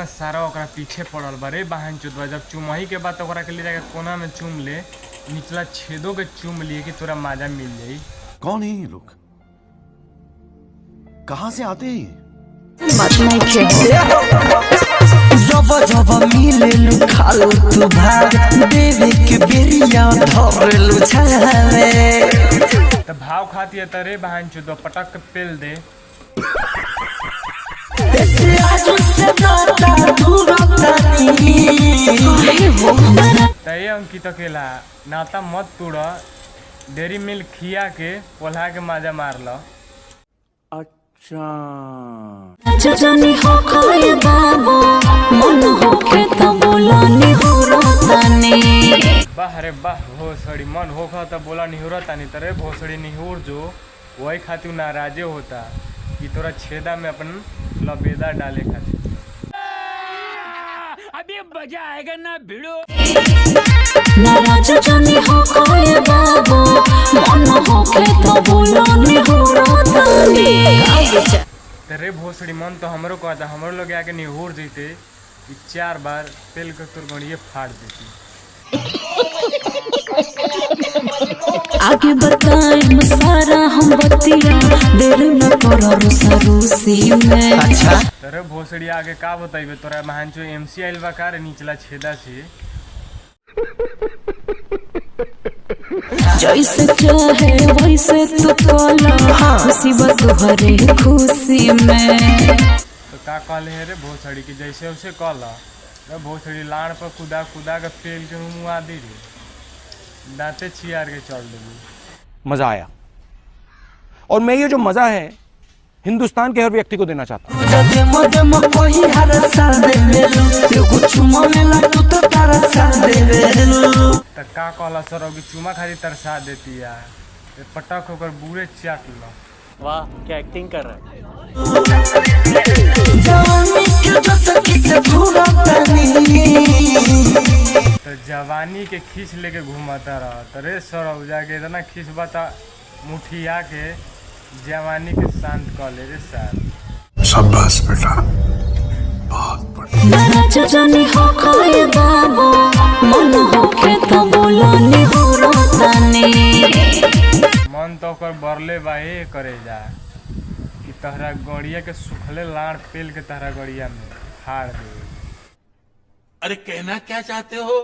ना सारा ओकरा पीछे पड़ल बा रे बहन चोदवा। जब चुमही के बाद ओकरा के ले जाके कोना में चूम ले, निचला छेदों के चूम लिए कि तोरा मजा मिल जाई। कौन है ये लोग? कहाँ से आते हैं? जब जब मिले खालो तू भाग देवे के बेरिया धरेलु छावे त भाव खाती है तरे बहन चोदवा पटक के पेल दे। तय अंकित अकेला नाता मत तोड़, डेरी मिल्क खिया के पोल्हा के मजा मार लो। अच्छा जजनी हो खाए बाबू मन होखे त बोलानी हो रोतानी। बाह रे बाह भोसड़ी मन होखा त बोला निहुरा तानी तरे भोसड़ी निहुर जो वही खातिर नाराजे होता कि तोरा छेदा में अपन लबेदा डाले खातिर। अभी मजा आएगा ना भिड़ो। नाराज जनी हो खाए बाबू मन होखे त बोलानी हो रोतानी। तेरे भोसड़ी मन तो हमरो कहता, हमरो लोग आके निहुर जीते 4 बार पेल के तोर गड़िए फाड़ देती। आगे बताएं सारा हम बतिया देर न करो सरूसी में। अच्छा तेरे भोसड़ी आगे का बताइबे तोरा महानचो एमसी आइल बा का रे निचला छेदा से। जैसे चाहे वैसे तू कला खुशी बा तुहरे खुशी में। तो का कहले है रे भोसड़ी की जैसे उसे कहला रे भोसड़ी लाड़ पर कुदा कुदा के पेल के मुँह दी रे दांते छियार के चढ़ देगी। मजा आया और मैं ये जो मजा है हिंदुस्तान के हर व्यक्ति को देना चाहता हूँ। जदे मदे म कोई हर साल देवेलु एगो चुमा लेला तू तो तारा साल देवेलु। त का कहला सर अभी चुमा खाली तरसा देती है पटक होकर बूढ़े चाट लो। वाह क्या एक्टिंग कर रहा है। जवानी के जो सखी से घूरा तो जवानी के खींच लेके घूमता रहा तरे सर जाके इतना खींच बता मुठिया के जवानी के शांत कर ले रे सर। शाबाश बेटा, बहुत बढ़िया। नाराज जनी हो खाए बाबू मन होखे त बोलानी हो रोतानी। मन तो ओकर बरले बाहे करे जा कि तहरा गड़िया के सुखले लाड़ पेल के तहरा गड़िया में फाड़ दे। अरे कहना क्या चाहते हो?